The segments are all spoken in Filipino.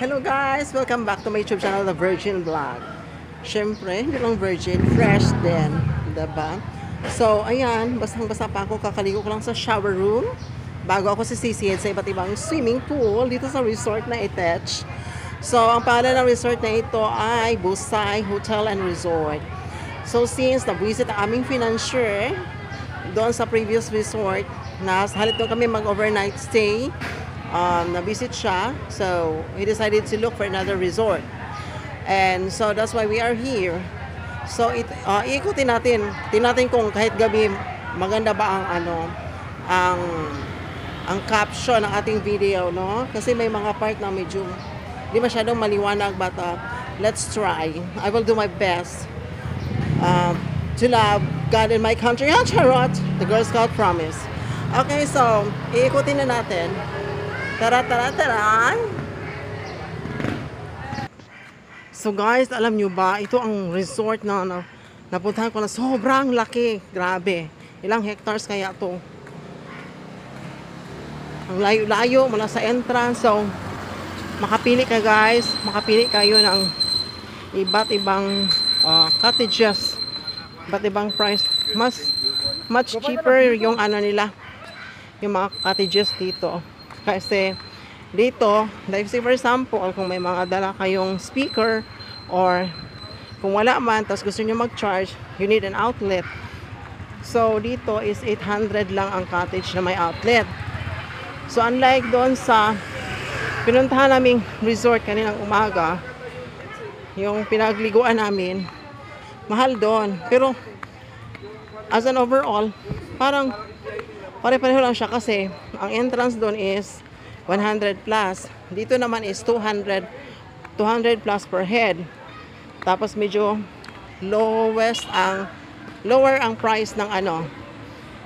Hello guys! Welcome back to my YouTube channel, The Virgin Vlog. Siyempre, hindi lang virgin, fresh din. Diba? So, ayan, basang-basa pa ako. Kakaligo ko lang sa shower room bago ako sisisihid sa iba't ibang swimming pool dito sa resort na Itech. So, ang pangalan ng resort na ito ay Busay Hotel and Resort. So, since na-visit ang aming financier doon sa previous resort, halit doon kami mag-overnight stay, na-visit siya. So, he decided to look for another resort. And so, that's why we are here. So, iikutin natin. Tingnan natin kung kahit gabi, maganda ba ang caption ng ating video, no? Kasi may mga part na medyo di masyadong maliwanag, but let's try. I will do my best to love God and my country. Charot! The Girl Scout promise. Okay, so, iikutin na natin. Tara, tara, tara! So guys, alam nyo ba, ito ang resort na napuntahan ko na sobrang laki. Grabe. Ilang hectares kaya to? Ang layo-layo mula sa entrance. So, makapili ka guys. Makapili kayo ng iba't ibang cottages. Iba't ibang price. Much cheaper yung nila. Yung mga cottages dito. Kasi dito, like say for example, kung may mga dala kayong speaker or kung wala man, tapos gusto nyo mag-charge, you need an outlet. So, dito is 800 lang ang cottage na may outlet. So, unlike doon sa pinuntahan naming resort kaninang umaga, yung pinagliguan namin, mahal doon. Pero, as an overall, parang pare-pareho lang siya kasi ang entrance doon is 100 plus. Dito naman is 200 plus per head. Tapos medyo lower ang price ng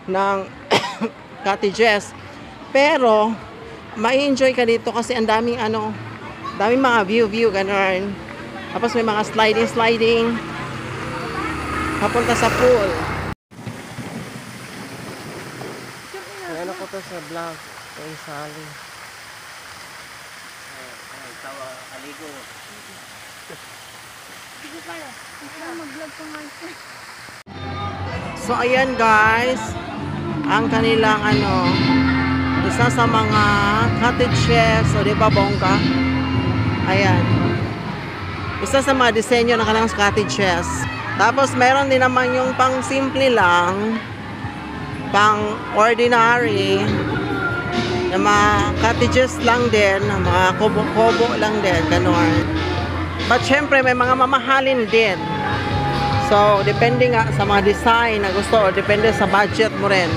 ng cottages. Pero ma-enjoy ka dito kasi ang daming daming mga view ganun. Tapos may mga sliding papunta sa pool. Ano ko to sa vlog kay Sally. Tawa aligo. Sige pala. Mag-vlog ko nga. So ayan guys, ang kanilang isa sa mga cottages, o di ba bongga? Ayan. Isa sa mga disenyo ng kanilang cottages. Tapos meron din naman yung pang simple lang, pang ordinary, na mga cottages lang din, mga kubo-kubo lang din, gano'n. But syempre, may mga mamahalin din. So, depende nga sa mga design na gusto, o depende sa budget mo rin.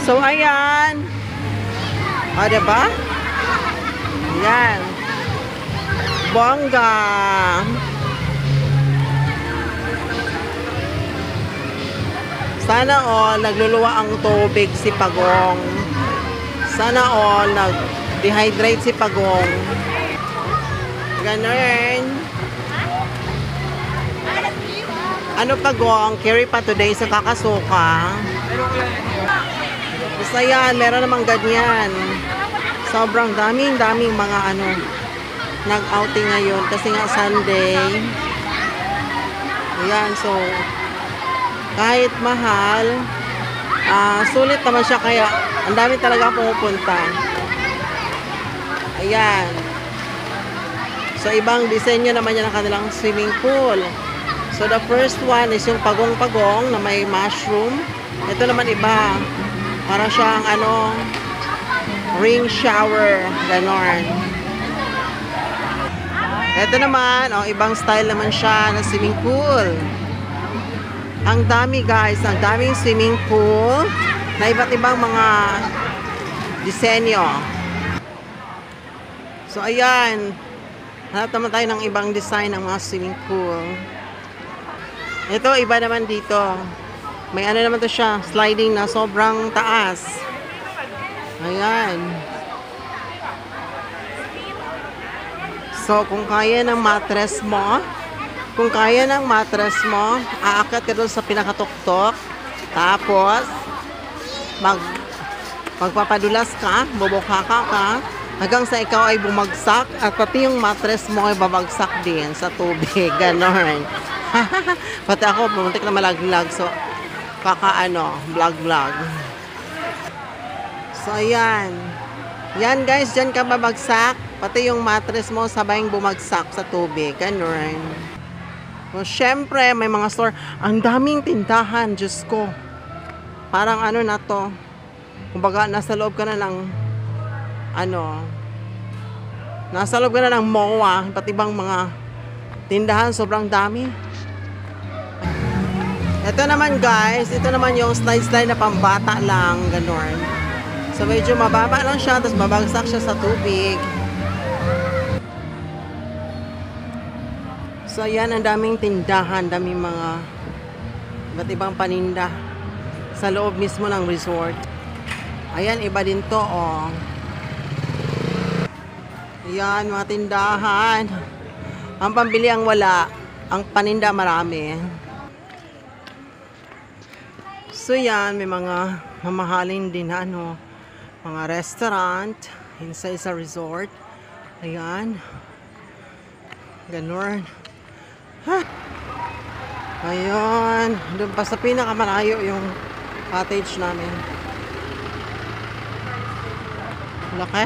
So, ayan. O, diba? Ayan. Bongga. Sana all, nagluluwa ang tubig si Pagong. Sana all, nag-dehydrate si Pagong. Ganun. Ano Pagong? Carry pa today sa kakasuka. Basta yan, meron namang ganyan. Sobrang daming mga nag-outing ngayon. Kasi nga Sunday. Ayan, so kahit mahal, sulit naman siya kaya ang dami talaga pumupunta. Ayan. So, ibang disenyo naman yan ang kanilang swimming pool. So, the first one is yung pagong-pagong na may mushroom. Ito naman iba. Para siyang ring shower. Ganon. Ito naman, ibang style naman siya na swimming pool. Ang dami guys, ang daming swimming pool na iba't ibang mga disenyo. So ayan, hanap naman tayo ng ibang design ng mga swimming pool. Ito, iba naman dito. May naman to siya, sliding na sobrang taas. Ayan. So kung kaya ng mattress mo, aakyat ka doon sa pinakatuktok. Tapos, magpapadulas ka, bubukaka ka. hanggang sa ikaw ay bumagsak at pati yung mattress mo ay babagsak din sa tubig. Ganon. Pati ako, pumuntik na malaglag. So, vlog. So, ayan. Yan guys, dyan ka babagsak. Pati yung mattress mo sabayang bumagsak sa tubig. Ganon. So, syempre, may mga store. Ang daming tindahan, Diyos ko. Parang ano na to. Kumbaga, nasa loob ka na ng nasa loob ka na ng MOA. Iba't ibang mga tindahan. Sobrang dami. Ito naman guys, ito naman yung slide na pambata lang. Ganon. So, medyo mababa lang siya. Tapos babagsak siya sa tubig. So, ayan, ang daming tindahan, daming mga iba't ibang paninda sa loob mismo ng resort. Ayan, iba din to, oh. Ayan, mga tindahan. Ang pambili ang wala, ang paninda marami. So, yan, may mga mamahalin din, mga restaurant inside sa resort. Ayan. Ganon. Ayun, doon pa sa pinakamalayo yung cottage namin. Laki.